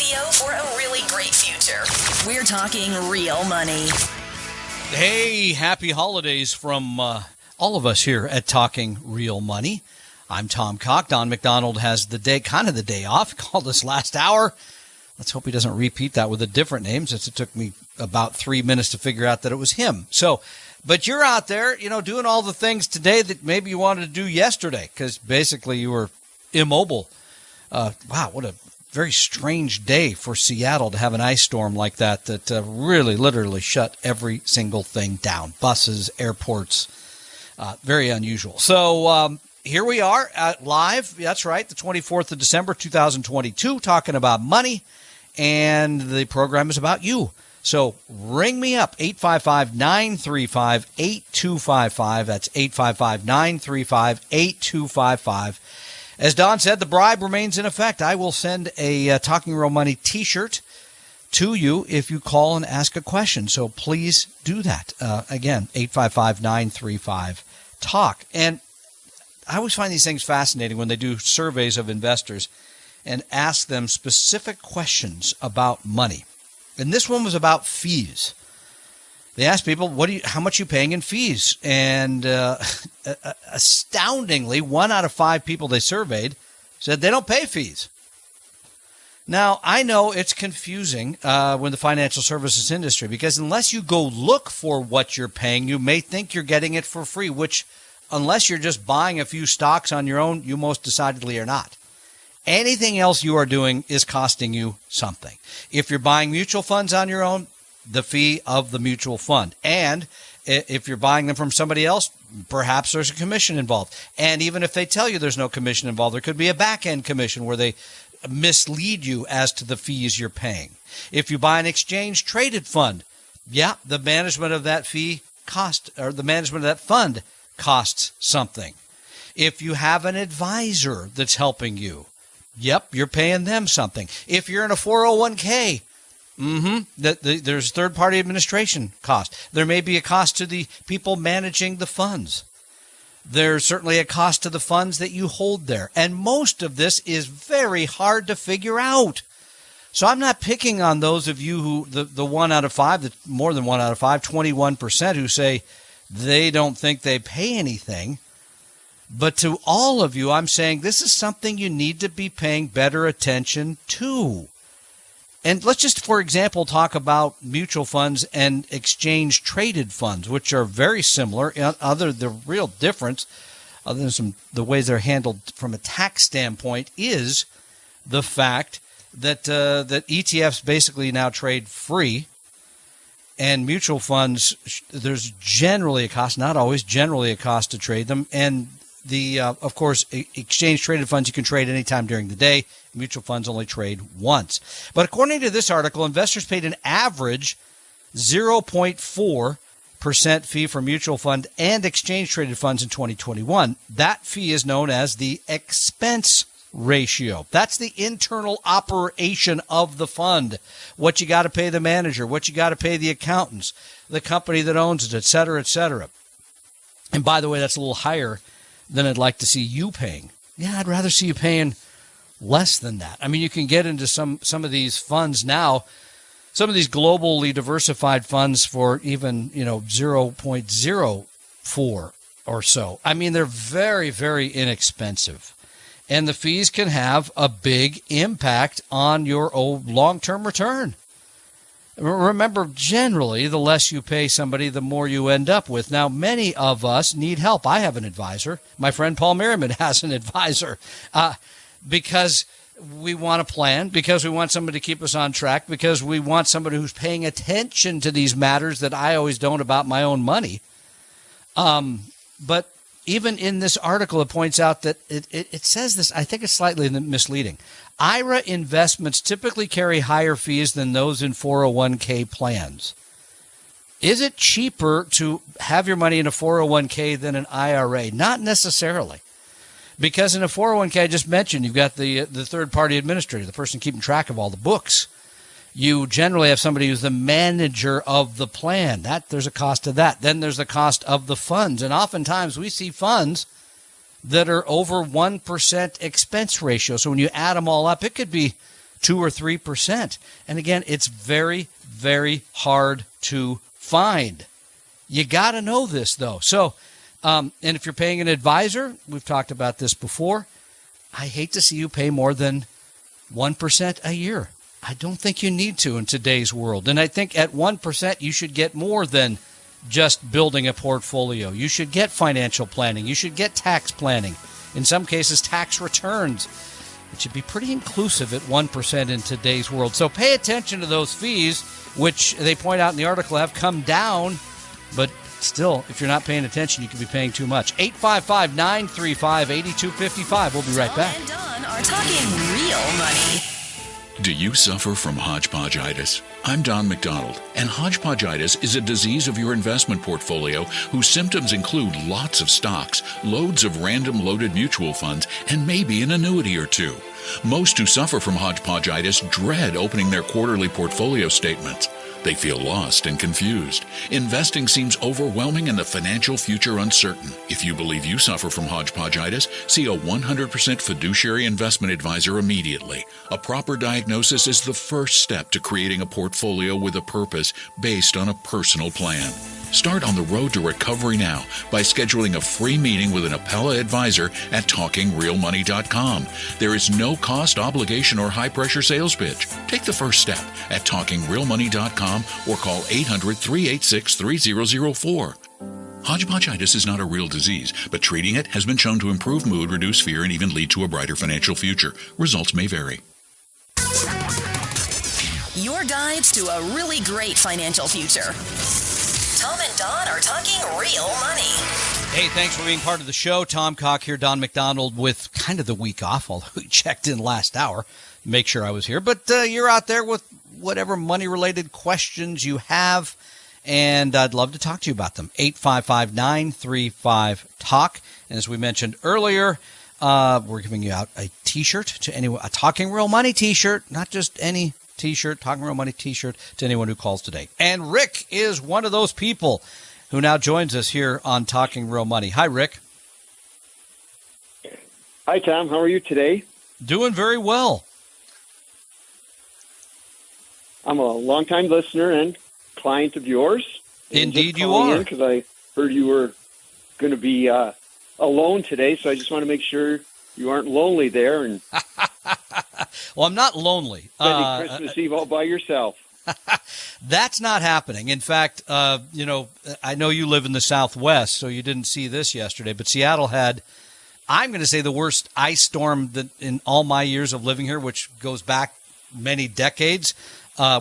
radio for a really great future. We're talking real money. Hey, happy holidays from all of us here at Talking Real Money. I'm Tom Cock. Don McDonald has the day off, called us last hour. Let's hope he doesn't repeat that with a different name, since it took me about 3 minutes to figure out that it was him. So, but you're out there, doing all the things today that maybe you wanted to do yesterday, because basically you were immobile. Wow, what a very strange day for Seattle to have an ice storm like that really literally shut every single thing down. Buses, airports, very unusual. So here we are live. That's right, the 24th of December, 2022, talking about money, and the program is about you. So ring me up, 855-935-8255. That's 855-935-8255. As Don said, the bribe remains in effect. I will send a Talking Real Money T-shirt to you if you call and ask a question. So please do that. Again, 855-935-TALK. And I always find these things fascinating when they do surveys of investors and ask them specific questions about money. And this one was about fees. They asked people, how much are you paying in fees? And astoundingly, 1 out of 5 people they surveyed said they don't pay fees. Now, I know it's confusing when the financial services industry, because unless you go look for what you're paying, you may think you're getting it for free, which, unless you're just buying a few stocks on your own, you most decidedly are not. Anything else you are doing is costing you something. If you're buying mutual funds on your own, the fee of the mutual fund. And if you're buying them from somebody else, perhaps there's a commission involved. And even if they tell you there's no commission involved, there could be a back-end commission where they mislead you as to the fees you're paying. If you buy an exchange-traded fund, the management of that the management of that fund costs something. If you have an advisor that's helping you, you're paying them something. If you're in a 401k, there's third-party administration cost. There may be a cost to the people managing the funds. There's certainly a cost to the funds that you hold there. And most of this is very hard to figure out. So I'm not picking on those of you who, the 1 out of 5, more than 1 out of 5, 21% who say they don't think they pay anything. But to all of you, I'm saying this is something you need to be paying better attention to. And let's just, for example, talk about mutual funds and exchange-traded funds, which are very similar. The real difference, other than the ways they're handled from a tax standpoint, is the fact that ETFs basically now trade free, and mutual funds, there's generally a cost, not always, generally a cost to trade them. And of course, exchange-traded funds you can trade anytime during the day. Mutual funds only trade once. But according to this article, investors paid an average 0.4% fee for mutual fund and exchange-traded funds in 2021. That fee is known as the expense ratio. That's the internal operation of the fund. What you got to pay the manager, what you got to pay the accountants, the company that owns it, et cetera, et cetera. And by the way, that's a little higher than I'd like to see you paying. I'd rather see you paying less than that. I mean, you can get into some of these funds now, some of these globally diversified funds for even, 0.04 or so. I mean, they're very, very inexpensive. And the fees can have a big impact on your long-term return. Remember, generally, the less you pay somebody, the more you end up with. Now, many of us need help. I have an advisor. My friend Paul Merriman has an advisor because we want a plan, because we want somebody to keep us on track, because we want somebody who's paying attention to these matters that I always don't about my own money. But even in this article, it points out that it says this, I think it's slightly misleading. IRA investments typically carry higher fees than those in 401k plans. Is it cheaper to have your money in a 401k than an IRA? Not necessarily. Because in a 401k, I just mentioned, you've got the third-party administrator, the person keeping track of all the books. You generally have somebody who's the manager of the plan. There's a cost to that. Then there's the cost of the funds. And oftentimes we see funds that are over 1% expense ratio. So when you add them all up, it could be 2 or 3%. And again, it's very, very hard to find. You got to know this, though. So, and if you're paying an advisor, we've talked about this before, I hate to see you pay more than 1% a year. I don't think you need to in today's world. And I think at 1%, you should get more than just building a portfolio. You should get financial planning. You should get tax planning. In some cases, tax returns. It should be pretty inclusive at 1% in today's world. So pay attention to those fees, which they point out in the article have come down. But still, if you're not paying attention, you could be paying too much. 855-935-8255. We'll be right back. Tom and Don are talking real money. Do you suffer from hodgepodgeitis? I'm Don McDonald, and hodgepodgeitis is a disease of your investment portfolio whose symptoms include lots of stocks, loads of random loaded mutual funds, and maybe an annuity or two. Most who suffer from hodgepodgeitis dread opening their quarterly portfolio statements. They feel lost and confused. Investing seems overwhelming and the financial future uncertain. If you believe you suffer from hodgepodgeitis, see a 100% fiduciary investment advisor immediately. A proper diagnosis is the first step to creating a portfolio with a purpose based on a personal plan. Start on the road to recovery now by scheduling a free meeting with an Appella advisor at TalkingRealMoney.com. There is no cost, obligation, or high-pressure sales pitch. Take the first step at TalkingRealMoney.com or call 800-386-3004. Hodgepodgeitis is not a real disease, but treating it has been shown to improve mood, reduce fear, and even lead to a brighter financial future. Results may vary. Your guides to a really great financial future. Tom and Don are talking real money. Hey, thanks for being part of the show. Tom Cock here, Don McDonald with kind of the week off, although we checked in last hour to make sure I was here. But you're out there with whatever money-related questions you have, and I'd love to talk to you about them. 855-935-TALK. And as we mentioned earlier, we're giving you out a T-shirt to anyone, a Talking Real Money T-shirt, not just any T-shirt, Talking Real Money T-shirt to anyone who calls today. And Rick is one of those people who now joins us here on Talking Real Money. Hi, Rick. Hi, Tom. How are you today? Doing very well. I'm a longtime listener and client of yours. Indeed you are. Because I heard you were going to be alone today, so I just want to make sure you aren't lonely there and well, I'm not lonely. spending Christmas Eve all by yourself. That's not happening. In fact, I know you live in the Southwest, so you didn't see this yesterday, but Seattle had, I'm going to say, the worst ice storm that in all my years of living here, which goes back many decades,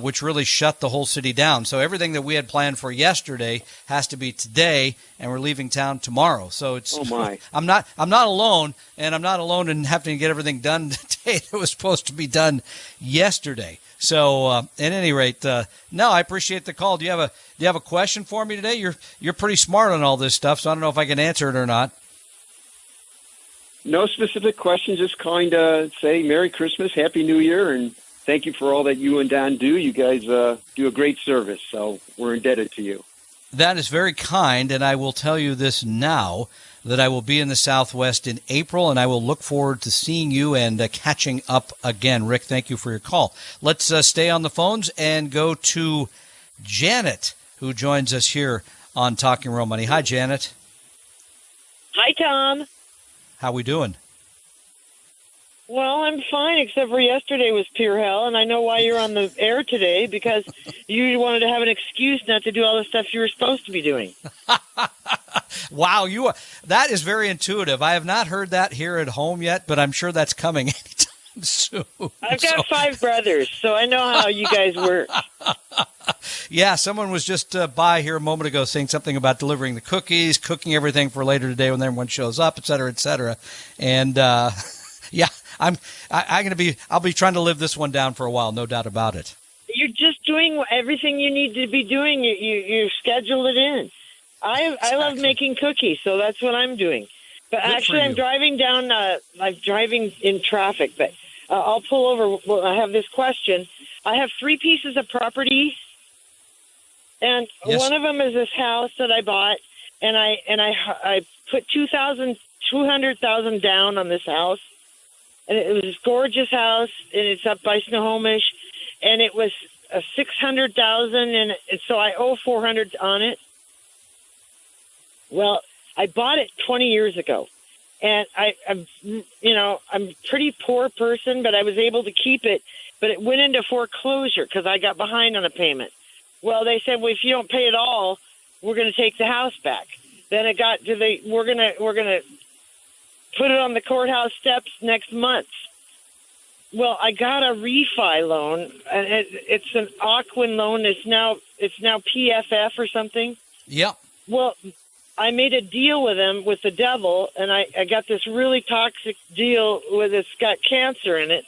which really shut the whole city down. So everything that we had planned for yesterday has to be today, and we're leaving town tomorrow. So it's, oh my. I'm not alone, and I'm not alone in having to get everything done today that was supposed to be done yesterday. So at any rate, no, I appreciate the call. Do you have a question for me today? You're pretty smart on all this stuff, so I don't know if I can answer it or not. No specific question, just calling to say Merry Christmas, Happy New Year, and thank you for all that you and Don do. You guys do a great service, so we're indebted to you. That is very kind, and I will tell you this now, that I will be in the Southwest in April, and I will look forward to seeing you and catching up again. Rick, thank you for your call. Let's stay on the phones and go to Janet, who joins us here on Talking Real Money. Hi, Janet. Hi, Tom. How we doing? Well, I'm fine, except for yesterday was pure hell, and I know why you're on the air today, because you wanted to have an excuse not to do all the stuff you were supposed to be doing. Wow, that is very intuitive. I have not heard that here at home yet, but I'm sure that's coming anytime soon. I've got 5 brothers, so I know how you guys work. Yeah, someone was just by here a moment ago saying something about delivering the cookies, cooking everything for later today when everyone shows up, et cetera, et cetera. And yeah, I'll be trying to live this one down for a while, no doubt about it. You're just doing everything you need to be doing. You schedule it in. I love making cookies, so that's what I'm doing. But Good actually, I'm driving down. I'm driving in traffic, but I'll pull over. Well, I have this question. I have 3 pieces of property, and Yes. one of them is this house that I bought, and I put $200,000 down on this house. and it was this gorgeous house, and it's up by Snohomish, and it was a $600,000, and so I owe $400 on it. Well, I bought it 20 years ago, and I'm a pretty poor person, but I was able to keep it. But it went into foreclosure because I got behind on a payment. Well, they said, well, if you don't pay it all, we're going to take the house back. Then it got to we're gonna put it on the courthouse steps next month. Well, I got a refi loan, and it's an Ocwen loan. It's now PFF or something. Yep. Well, I made a deal with him, with the devil, and I got this really toxic deal with it's got cancer in it.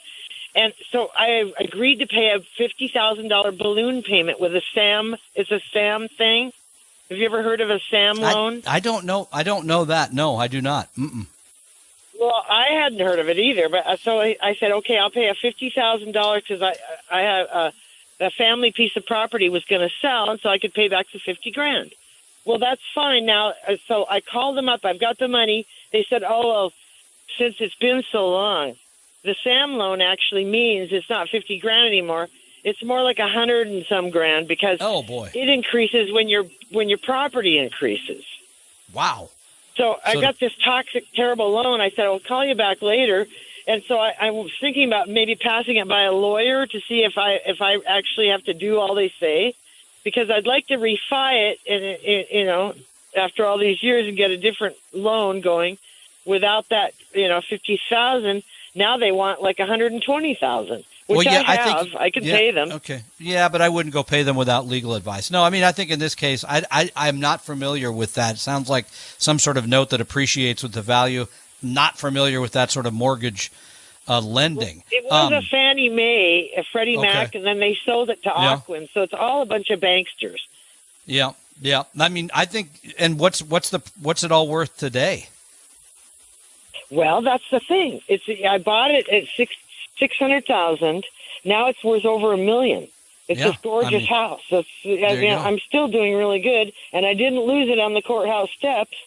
And so I agreed to pay a $50,000 balloon payment with a SAM. It's a SAM thing. Have you ever heard of a SAM loan? I don't know. I don't know that. No, I do not. Mm-mm. Well, I hadn't heard of it either. But so I said, okay, I'll pay a $50,000 because I have a family piece of property was going to sell, and so I could pay back the $50,000. Well, that's fine now. So I called them up. I've got the money. They said, oh, well, since it's been so long, the SAM loan actually means it's not $50,000 anymore. It's more like 100 and some grand because it increases when your property increases. Wow. So I got this toxic, terrible loan. I said, I'll call you back later. And so I was thinking about maybe passing it by a lawyer to see if I actually have to do all they say, because I'd like to refi it and after all these years and get a different loan going without that $50,000. Now they want like $120,000, which I can pay them. Okay. Yeah, but I wouldn't go pay them without legal advice. No, I mean, I think in this case, I'm not familiar with that. It sounds like some sort of note that appreciates with the value. Not familiar with that sort of mortgage lending. It was a Fannie Mae, a Freddie Mac, and then they sold it to Ocwen. So it's all a bunch of banksters. Yeah, yeah. I mean, I think, and what's it all worth today? Well, that's the thing. I bought it at $600,000. Now it's worth over $1 million. It's this gorgeous house. I'm still doing really good, and I didn't lose it on the courthouse steps.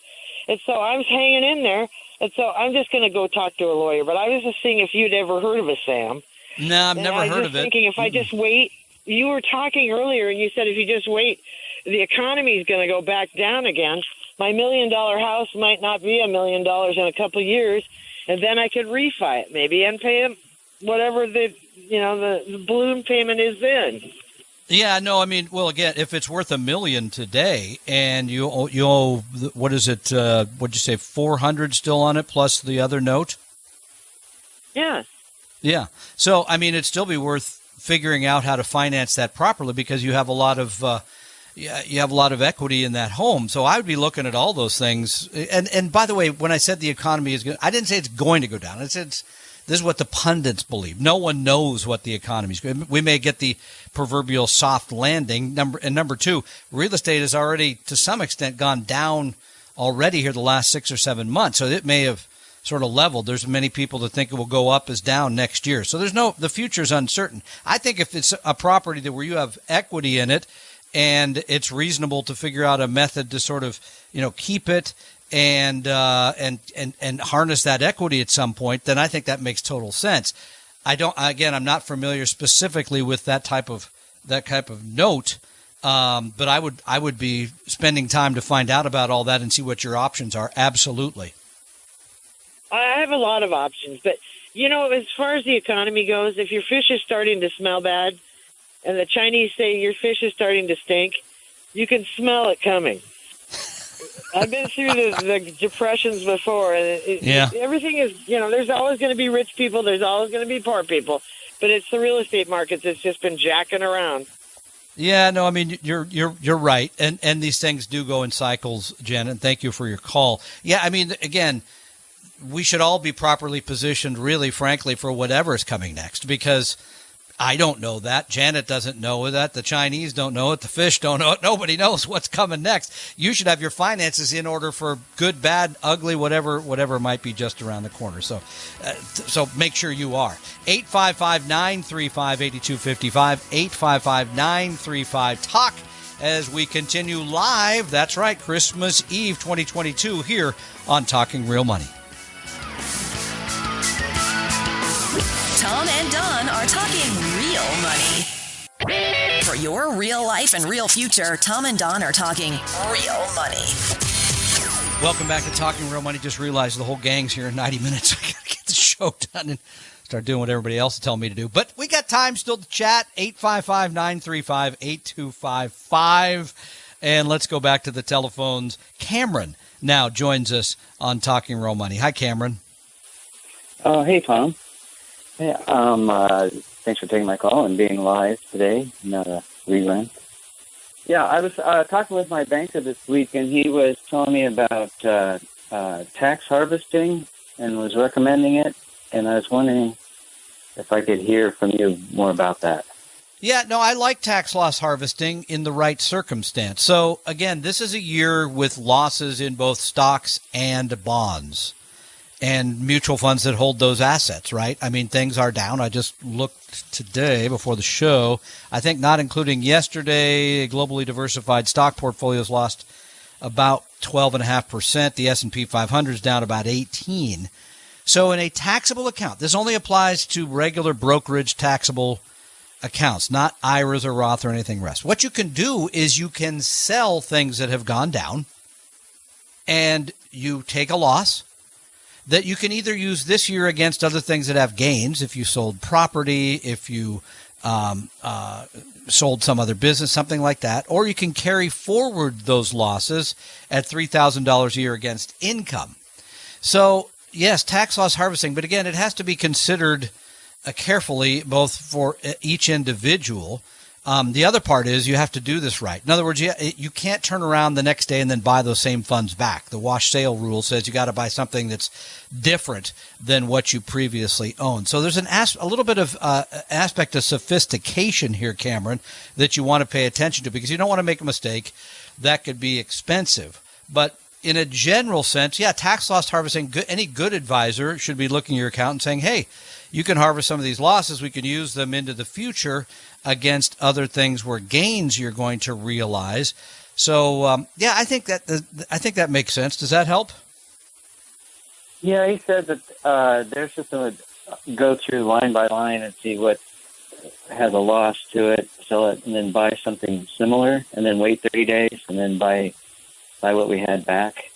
And so I was hanging in there. And so I'm just going to go talk to a lawyer. But I was just seeing if you'd ever heard of a SAM. No, I've never heard of it. I was thinking if I just wait. You were talking earlier, and you said if you just wait, the economy is going to go back down again. My $1 million house might not be $1 million in a couple of years, and then I could refi it maybe and pay him whatever the balloon payment is then. Yeah, no, I mean, well, again, if it's worth $1 million today, and you owe what is it? What'd you say? $400 still on it plus the other note. Yeah. Yeah. So, I mean, it'd still be worth figuring out how to finance that properly because you have a lot of equity in that home. So I would be looking at all those things. And by the way, when I said the economy is going, I didn't say it's going to go down. I said this is what the pundits believe. No one knows what the economy is going. We may get the proverbial soft landing. Number two, real estate has already to some extent gone down already here the last 6 or 7 months. So it may have sort of leveled. There's many people that think it will go up as down next year. So the future is uncertain. I think if it's a property where you have equity in it, and it's reasonable to figure out a method to sort of, keep it and harness that equity at some point, then I think that makes total sense. I'm not familiar specifically with that type of note, but I would be spending time to find out about all that and see what your options are. Absolutely. I have a lot of options, but as far as the economy goes, if your fish is starting to smell bad, and the Chinese say your fish is starting to stink, you can smell it coming. I've been through the depressions before, and everything is, there's always going to be rich people, there's always going to be poor people, but it's the real estate markets that's just been jacking around. Yeah, no, I mean, you're right, and these things do go in cycles, Jen, and thank you for your call. Yeah, I mean, again, we should all be properly positioned, really, frankly, for whatever is coming next, because I don't know that. Janet doesn't know that. The Chinese don't know it. The fish don't know it. Nobody knows what's coming next. You should have your finances in order for good, bad, ugly, whatever might be just around the corner. So make sure you are. 855-935-8255, 855-935-TALK as we continue live. That's right, Christmas Eve 2022 here on Talking Real Money. Tom and Don are talking real money. For your real life and real future, Tom and Don are talking real money. Welcome back to Talking Real Money. Just realized the whole gang's here in 90 minutes. I got to get the show done and start doing what everybody else is telling me to do. But we got time still to chat. 855-935-8255. And let's go back to the telephones. Cameron now joins us on Talking Real Money. Hi, Cameron. Hey, Tom. Hey, thanks for taking my call and being live today, not a rerun. Yeah, I was talking with my banker this week, and he was telling me about tax harvesting and was recommending it, and I was wondering if I could hear from you more about that. Yeah, no, I like tax loss harvesting in the right circumstance. So, again, this is a year with losses in both stocks and bonds and mutual funds that hold those assets, right? I mean, things are down. I just looked today before the show. I think not including yesterday, globally diversified stock portfolios lost about 12.5%. The S&P 500 is down about 18%. So in a taxable account, this only applies to regular brokerage taxable accounts, not IRAs or Roth or anything rest. What you can do is you can sell things that have gone down and you take a loss that you can either use this year against other things that have gains, if you sold property, if you sold some other business, something like that, or you can carry forward those losses at $3,000 a year against income. So, yes, tax loss harvesting, but again, it has to be considered carefully, both for each individual. The other part is you have to do this right. In other words, you can't turn around the next day and then buy those same funds back. The wash sale rule says you got to buy something that's different than what you previously owned. So there's a little bit of aspect of sophistication here, Cameron, that you want to pay attention to because you don't want to make a mistake. That could be expensive. But in a general sense, yeah, tax loss harvesting, any good advisor should be looking at your account and saying, hey, you can harvest some of these losses. We can use them into the future against other things where gains you're going to realize. So, yeah, I think that makes sense. Does that help? Yeah, he said that their system would go through line by line and see what has a loss to it, sell it, and then buy something similar, and then wait 30 days, and then buy what we had back.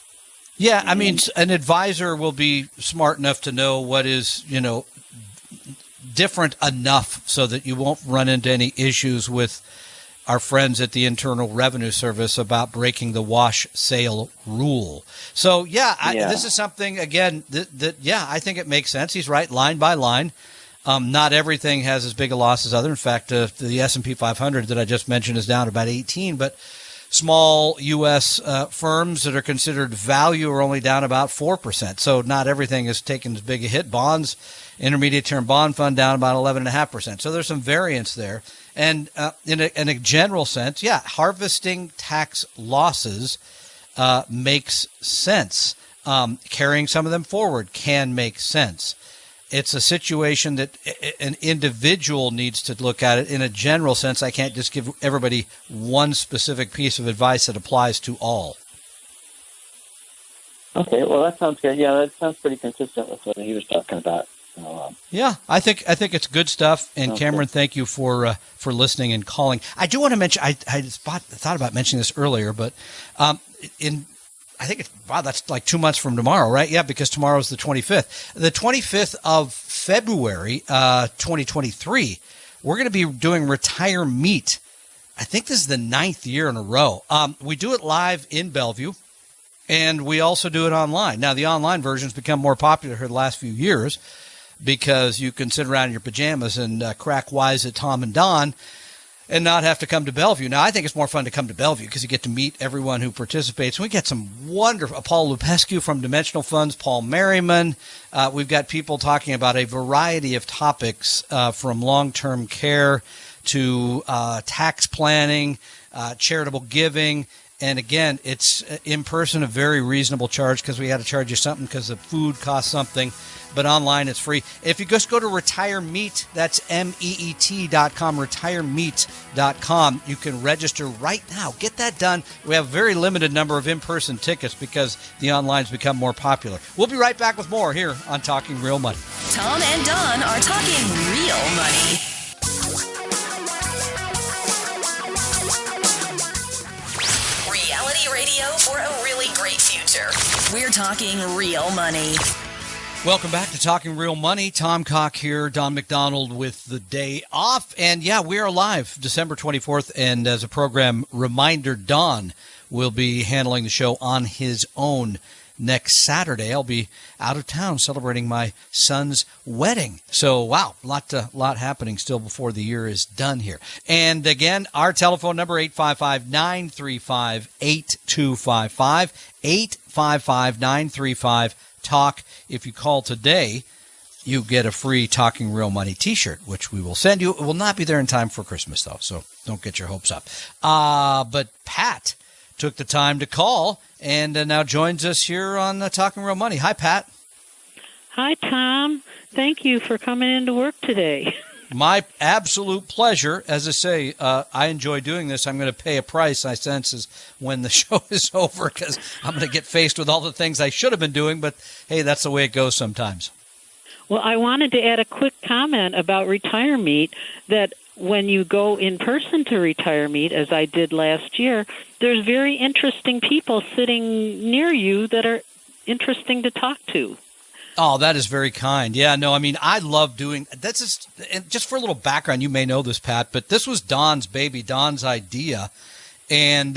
Yeah, I mean, an advisor will be smart enough to know what is, different enough so that you won't run into any issues with our friends at the Internal Revenue Service about breaking the wash sale rule. So, this is something, again, I think it makes sense. He's right, line by line. Not everything has as big a loss as other. In fact, the S&P 500 that I just mentioned is down about 18, but small U.S. firms that are considered value are only down about 4%. So not everything is taking as big a hit. Bonds, intermediate term bond fund down about 11.5%. So there's some variance there. And in a general sense, harvesting tax losses makes sense. Carrying some of them forward can make sense. It's a situation that an individual needs to look at it in a general sense. I can't just give everybody one specific piece of advice that applies to all. Okay, well, that sounds good. Yeah, that sounds pretty consistent with what he was talking about. Yeah, I think it's good stuff. And Cameron, thank you for listening and calling. I do want to mention, I thought about mentioning this earlier, but I think that's like 2 months from tomorrow, right? Yeah, because tomorrow is the 25th. The 25th of February, 2023, we're going to be doing Retire Meet. I think this is the 9th year in a row. We do it live in Bellevue, and we also do it online. Now, the online version's become more popular here the last few years because you can sit around in your pajamas and crack wise at Tom and Don and not have to come to Bellevue. Now, I think it's more fun to come to Bellevue because you get to meet everyone who participates. We get some wonderful, Paul Lupescu from Dimensional Funds, Paul Merriman. We've got people talking about a variety of topics from long-term care to tax planning, charitable giving. And again, it's in person, a very reasonable charge because we had to charge you something because the food costs something. but online it's free. If you just go to RetireMeet, that's MEET.com, RetireMeet.com, you can register right now. Get that done. We have a very limited number of in-person tickets because the online's become more popular. We'll be right back with more here on Talking Real Money. Tom and Don are talking real money. Reality radio for a really great future. We're talking real money. Welcome back to Talking Real Money. Tom Cock here, Don McDonald with the day off. And yeah, we are live December 24th. And as a program reminder, Don will be handling the show on his own next Saturday. I'll be out of town celebrating my son's wedding. So, wow, lot happening still before the year is done here. And again, our telephone number, 855-935-8255, 855-935-TALK. If you call today, you get a free Talking Real Money t-shirt, which we will send you. It will not be there in time for Christmas, though, so don't get your hopes up. But Pat took the time to call and now joins us here on Talking Real Money. Hi, Pat. Hi, Tom. Thank you for coming into work today. My absolute pleasure. As I say, I enjoy doing this. I'm going to pay a price, I sense, is when the show is over, because I'm going to get faced with all the things I should have been doing. But, hey, that's the way it goes sometimes. Well, I wanted to add a quick comment about RetireMeet, that when you go in person to RetireMeet, as I did last year, there's very interesting people sitting near you that are interesting to talk to. Oh, that is very kind. Yeah, no, I mean, I love doing that's just for a little background. You may know this, Pat, but this was Don's baby, Don's idea. And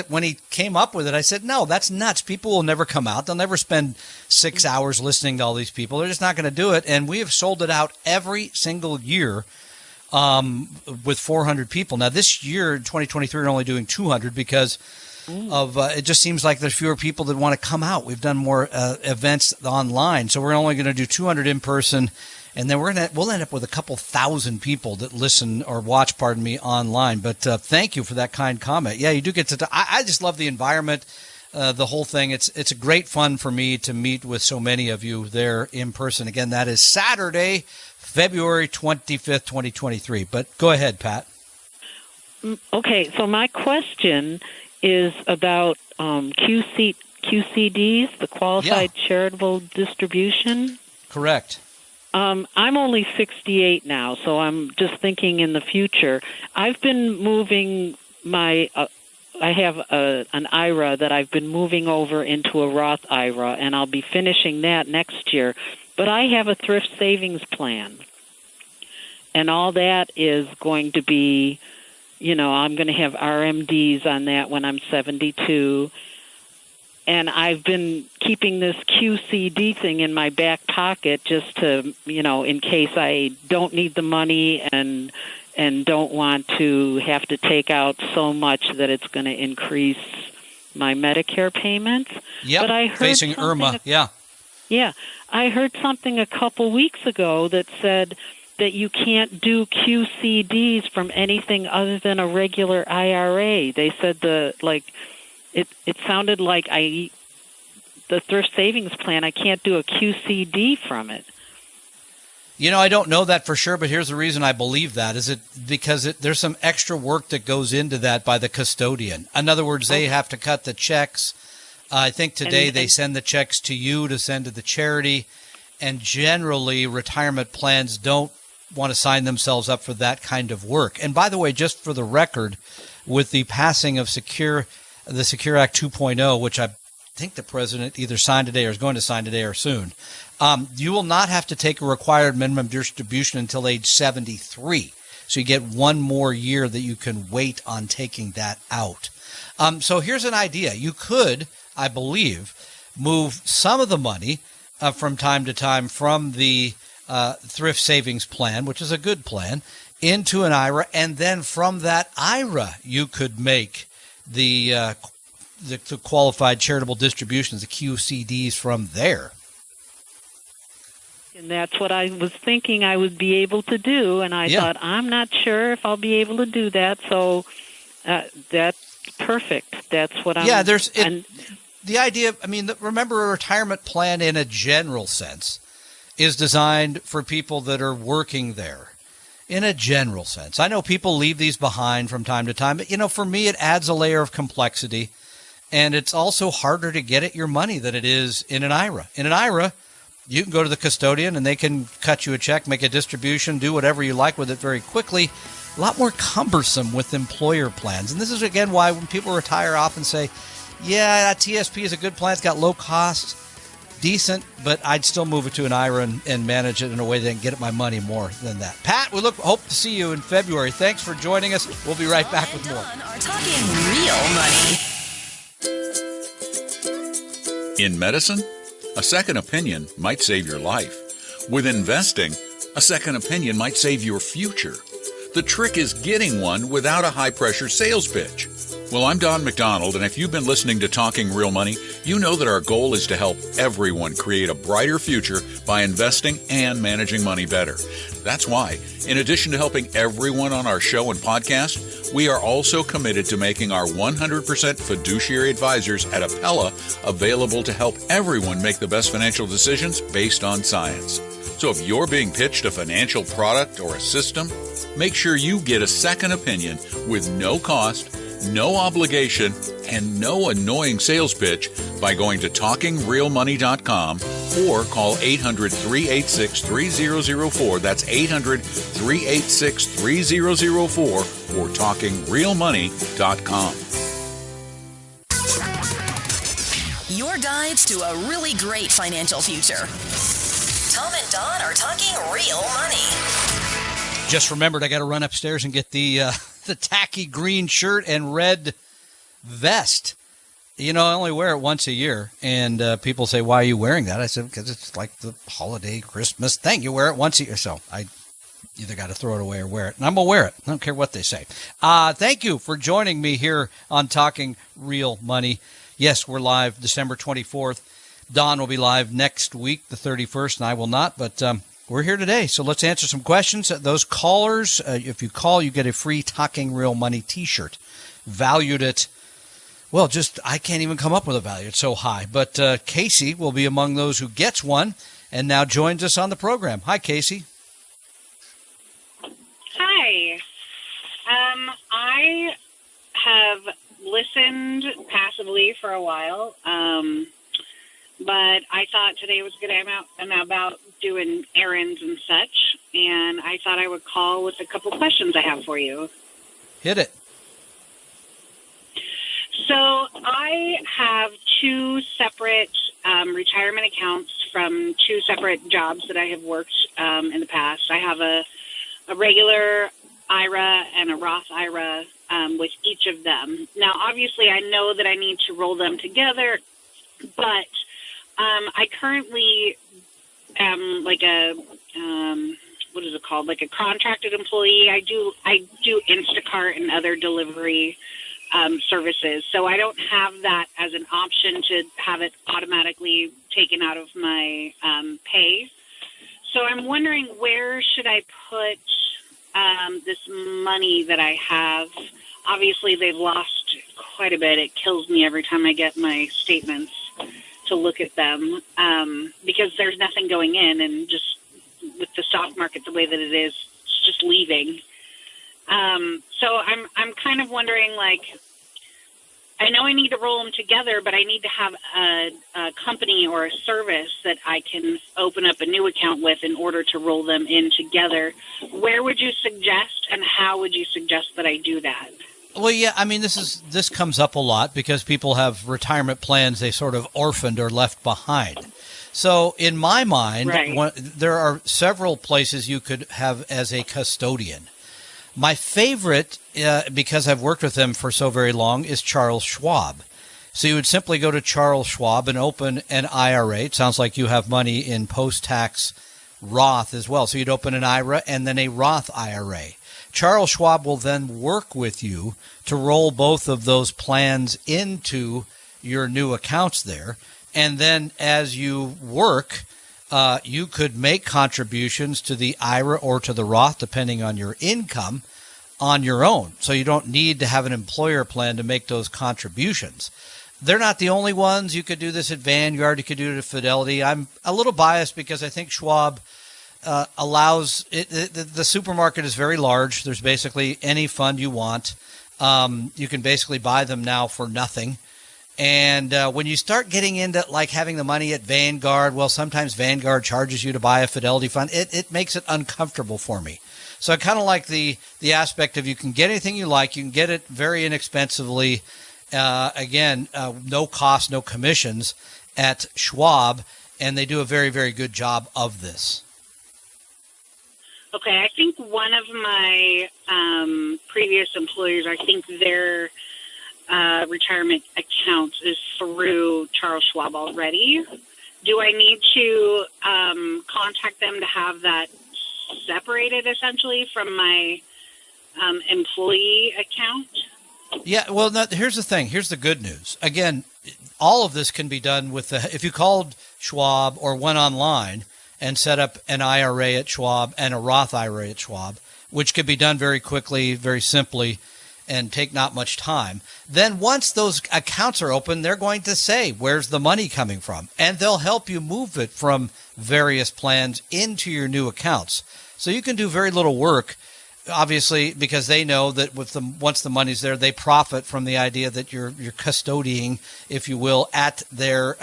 when he came up with it, I said, no, that's nuts. People will never come out. They'll never spend 6 hours listening to all these people. They're just not going to do it. And we have sold it out every single year with 400 people. Now, this year, 2023, we're only doing 200 because of it just seems like there's fewer people that want to come out. We've done more events online, so we're only going to do 200 in person, and then we'll end up with a couple thousand people that listen or watch, online. But thank you for that kind comment. Yeah, you do get to. I just love the environment, the whole thing. It's a great fun for me to meet with so many of you there in person. Again, that is Saturday, February 25th, 2023. But go ahead, Pat. Okay, so my question is about QCDs, the Qualified Charitable Distribution. Correct. I'm only 68 now, so I'm just thinking in the future. I've been moving my I have an IRA that I've been moving over into a Roth IRA, and I'll be finishing that next year. But I have a thrift savings plan, and all that is going to be, I'm going to have RMDs on that when I'm 72. And I've been keeping this QCD thing in my back pocket just to, in case I don't need the money and don't want to have to take out so much that it's going to increase my Medicare payments. Yep, but I heard facing Irma, yeah. Yeah, I heard something a couple weeks ago that said that you can't do QCDs from anything other than a regular IRA. They said it sounded like the thrift savings plan, I can't do a QCD from it. I don't know that for sure, but here's the reason I believe that. Is it because there's some extra work that goes into that by the custodian. In other words, they have to cut the checks. I think today they send the checks to you to send to the charity, and generally retirement plans don't want to sign themselves up for that kind of work. And by the way, just for the record, with the passing of the Secure Act 2.0, which I think the president either signed today or is going to sign today or soon, you will not have to take a required minimum distribution until age 73. So you get one more year that you can wait on taking that out. So here's an idea. You could, I believe, move some of the money from time to time from the thrift savings plan, which is a good plan, into an IRA, and then from that IRA you could make the qualified charitable distributions, the QCDs, from there. And that's what I was thinking I would be able to do, and I thought, I'm not sure if I'll be able to do that, so that's perfect. That's what I'm... Yeah, the idea, remember, a retirement plan in a general sense is designed for people that are working there. In a general sense. I know people leave these behind from time to time, but, for me, it adds a layer of complexity. And it's also harder to get at your money than it is in an IRA. In an IRA, you can go to the custodian and they can cut you a check, make a distribution, do whatever you like with it very quickly. A lot more cumbersome with employer plans. And this is, again, why when people retire often say, yeah, that TSP is a good plan. It's got low cost, decent, but I'd still move it to an IRA and manage it in a way that can get at my money more than that. Pat, we hope to see you in February. Thanks for joining us. We'll be right back with more. Don are talking real money. In medicine, a second opinion might save your life. With investing, a second opinion might save your future. The trick is getting one without a high-pressure sales pitch. Well, I'm Don McDonald, and if you've been listening to Talking Real Money, you know that our goal is to help everyone create a brighter future by investing and managing money better. That's why, in addition to helping everyone on our show and podcast, we are also committed to making our 100% fiduciary advisors at Appella available to help everyone make the best financial decisions based on science. So if you're being pitched a financial product or a system, make sure you get a second opinion with no cost, no obligation, and no annoying sales pitch by going to TalkingRealMoney.com or call 800-386-3004. That's 800-386-3004 or TalkingRealMoney.com. Your guides to a really great financial future. Tom and Don are talking real money. Just remembered I got to run upstairs and get the tacky green shirt and red vest. I only wear it once a year, and people say, why are you wearing that? I said, because it's like the holiday Christmas thing. You wear it once a year, so I either got to throw it away or wear it, and I'm going to wear it. I don't care what they say. Thank you for joining me here on Talking Real Money. Yes, we're live December 24th. Don will be live next week, the 31st, and I will not, but we're here today, so let's answer some questions. Those callers, if you call, you get a free Talking Real Money t-shirt, valued at, well, I can't even come up with a value. It's so high. But Casey will be among those who gets one and now joins us on the program. Hi, Casey. Hi. I have listened passively for a while, but I thought today was good. I'm about doing errands and such, and I thought I would call with a couple questions I have for you. Hit it. So I have two separate retirement accounts from two separate jobs that I have worked in the past. I have a regular IRA and a Roth IRA with each of them. Now, obviously, I know that I need to roll them together, but I currently am like a what is it called? Like a contracted employee. I do Instacart and other delivery services, so I don't have that as an option to have it automatically taken out of my pay. So I'm wondering, where should I put this money that I have? Obviously, they've lost quite a bit. It kills me every time I get my statements to look at them because there's nothing going in, and just with the stock market the way that it is, it's just leaving. So I'm kind of wondering, like, I know I need to roll them together, but I need to have a company or a service that I can open up a new account with in order to roll them in together. Where would you suggest, and how would you suggest that I do that? Well, yeah, I mean, this comes up a lot because people have retirement plans they sort of orphaned or left behind. So in my mind, right, there are several places you could have as a custodian. My favorite, because I've worked with them for so very long, is Charles Schwab. So you would simply go to Charles Schwab and open an IRA. It sounds like you have money in post-tax Roth as well. So you'd open an IRA and then a Roth IRA. Charles Schwab will then work with you to roll both of those plans into your new accounts there. And then as you work, you could make contributions to the IRA or to the Roth, depending on your income, on your own. So you don't need to have an employer plan to make those contributions. they're not the only ones. You could do this at Vanguard. You could do it at Fidelity. I'm a little biased because I think Schwab allows it. The supermarket is very large. There's basically any fund you want. You can basically buy them now for nothing. And when you start getting into like having the money at Vanguard, well, sometimes Vanguard charges you to buy a Fidelity fund. It makes it uncomfortable for me. So I kind of like the aspect of you can get anything you like. You can get it very inexpensively. No cost, no commissions at Schwab. And they do a very, very good job of this. Okay, I think one of my previous employers, I think their retirement accounts is through Charles Schwab already. Do I need to contact them to have that separated essentially from my employee account? Yeah, well, here's the thing. Here's the good news. Again, all of this can be done with if you called Schwab or went online and set up an IRA at Schwab and a Roth IRA at Schwab, which could be done very quickly, very simply, and take not much time. Then once those accounts are open, they're going to say, where's the money coming from? And they'll help you move it from various plans into your new accounts. So you can do very little work, obviously, because they know that once the money's there, they profit from the idea that you're custodying, if you will, at their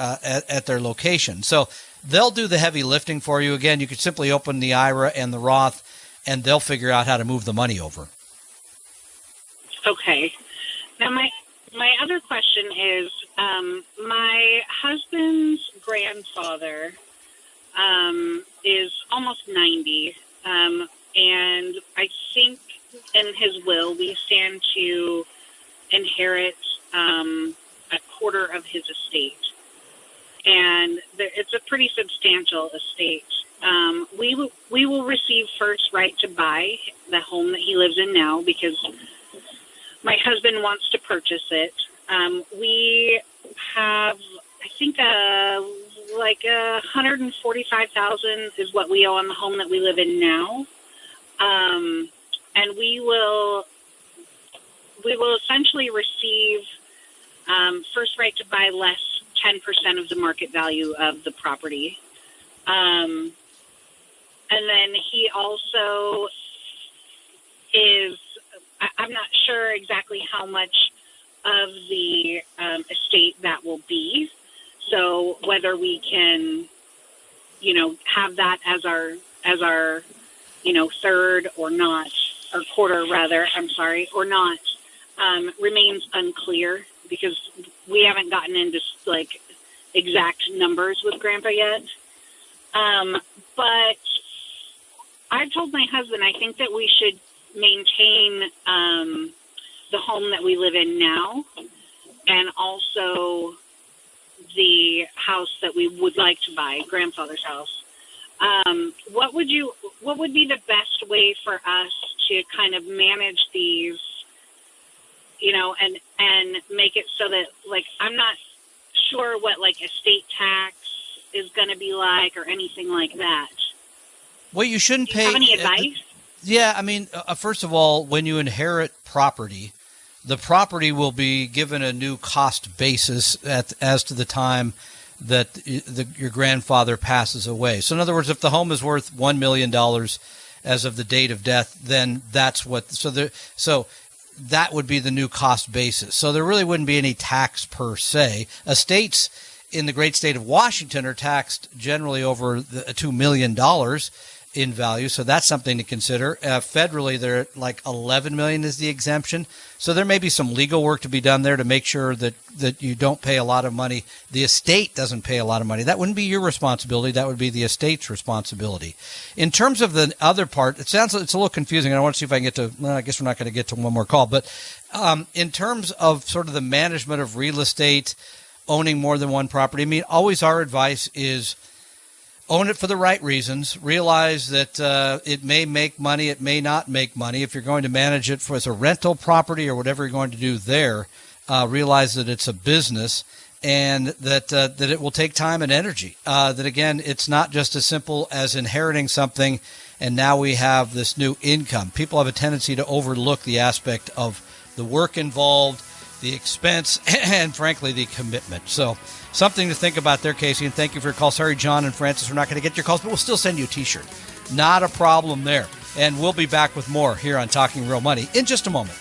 location. So they'll do the heavy lifting for you. Again, you could simply open the IRA and the Roth, and they'll figure out how to move the money over. Okay. Now, my other question is, my husband's grandfather is almost 90, and I think in his will we stand to inherit a quarter of his estate, and it's a pretty substantial estate. We will receive first right to buy the home that he lives in now because my husband wants to purchase it. We have, I think, like $145,000 is what we owe on the home that we live in now, and we will essentially receive first right to buy less 10% of the market value of the property, and then he also is. I'm not sure exactly how much of the estate that will be. So whether we can, have that as our third or not, or quarter rather, or not, remains unclear because we haven't gotten into like exact numbers with Grandpa yet. But I've told my husband I think that we should maintain the home that we live in now and also the house that we would like to buy, grandfather's house. What would be the best way for us to kind of manage these, and make it so that, like, I'm not sure what, like, estate tax is going to be like or anything like that. Well, you shouldn't pay. Do you have any advice? Yeah, I mean, first of all, when you inherit property, the property will be given a new cost basis as to the time that your grandfather passes away. So in other words, if the home is worth $1 million as of the date of death, then that's what. So that would be the new cost basis. So there really wouldn't be any tax per se. Estates in the great state of Washington are taxed generally over $2 million in value, so that's something to consider. Federally, they're at like $11 million is the exemption. So there may be some legal work to be done there to make sure that you don't pay a lot of money. The estate doesn't pay a lot of money. That wouldn't be your responsibility. That would be the estate's responsibility. In terms of the other part, it's a little confusing. I want to see if I can get to. Well, I guess we're not going to get to one more call. But in terms of sort of the management of real estate, owning more than one property, I mean, always our advice is own it for the right reasons. Realize that it may make money, it may not make money. If you're going to manage it as a rental property or whatever you're going to do there, realize that it's a business and that it will take time and energy. That, again, it's not just as simple as inheriting something and now we have this new income. People have a tendency to overlook the aspect of the work involved, the expense, and frankly, the commitment. So something to think about there, Casey, and thank you for your call. Sorry, John and Francis, we're not going to get your calls, but we'll still send you a T-shirt. Not a problem there. And we'll be back with more here on Talking Real Money in just a moment.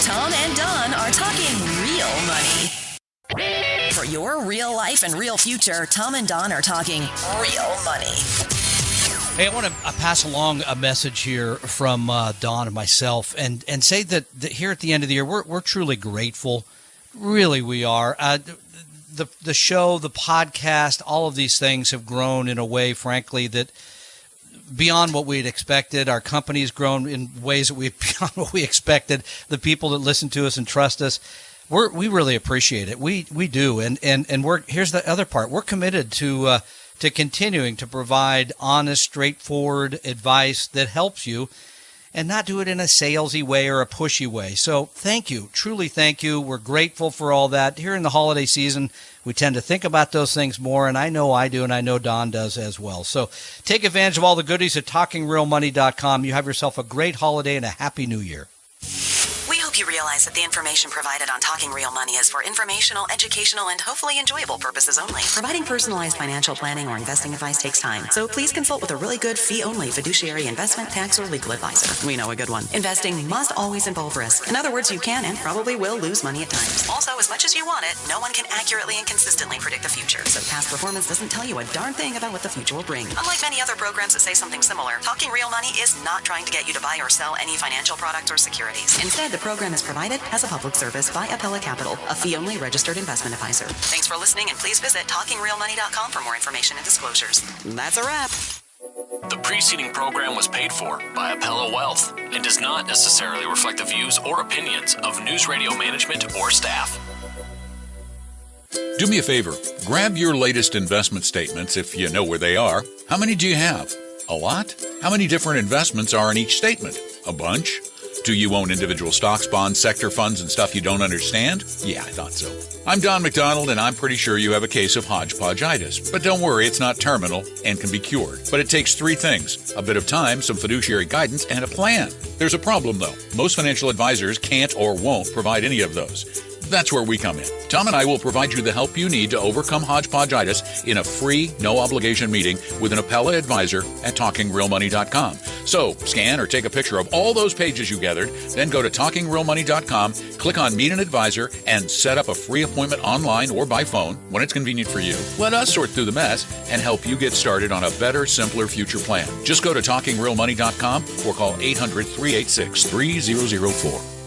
Tom and Don are talking real money. For your real life and real future, Tom and Don are talking real money. Hey, I want to pass along a message here from Don and myself and say that here at the end of the year, we're truly grateful. Really, we are. The show, the podcast, all of these things have grown in a way, frankly, that beyond what we'd expected. Our company's grown in ways that beyond what we expected. The people that listen to us and trust us, we really appreciate it. We do. And here's the other part. We're committed to continuing to provide honest, straightforward advice that helps you and not do it in a salesy way or a pushy way. So thank you. Truly thank you. We're grateful for all that. Here in the holiday season, we tend to think about those things more, and I know I do, and I know Don does as well. So take advantage of all the goodies at TalkingRealMoney.com. You have yourself a great holiday and a happy new year. We hope you realize that the information provided on Talking Real Money is for informational, educational, and hopefully enjoyable purposes only. Providing personalized financial planning or investing advice takes time, so please consult with a really good fee-only fiduciary investment, tax, or legal advisor. We know a good one. Investing must always involve risk. In other words, you can and probably will lose money at times. Also, as much as you want it, no one can accurately and consistently predict the future, so past performance doesn't tell you a darn thing about what the future will bring. Unlike many other programs that say something similar, Talking Real Money is not trying to get you to buy or sell any financial products or securities. Instead, the program is provided as a public service by Appella Capital, a fee-only registered investment advisor. Thanks for listening, and please visit TalkingRealMoney.com for more information and disclosures. That's a wrap. The preceding program was paid for by Appella Wealth and does not necessarily reflect the views or opinions of News Radio management or staff. Do me a favor. Grab your latest investment statements if you know where they are. How many do you have? A lot? How many different investments are in each statement? A bunch? Do you own individual stocks, bonds, sector funds, and stuff you don't understand? Yeah, I thought so. I'm Don McDonald, and I'm pretty sure you have a case of hodgepodgeitis. But don't worry, it's not terminal and can be cured. But it takes three things: a bit of time, some fiduciary guidance, and a plan. There's a problem, though. Most financial advisors can't or won't provide any of those. That's where we come in. Tom and I will provide you the help you need to overcome hodgepodgeitis in a free, no-obligation meeting with an Appella advisor at TalkingRealMoney.com. So, scan or take a picture of all those pages you gathered, then go to TalkingRealMoney.com, click on Meet an Advisor, and set up a free appointment online or by phone when it's convenient for you. Let us sort through the mess and help you get started on a better, simpler future plan. Just go to TalkingRealMoney.com or call 800-386-3004.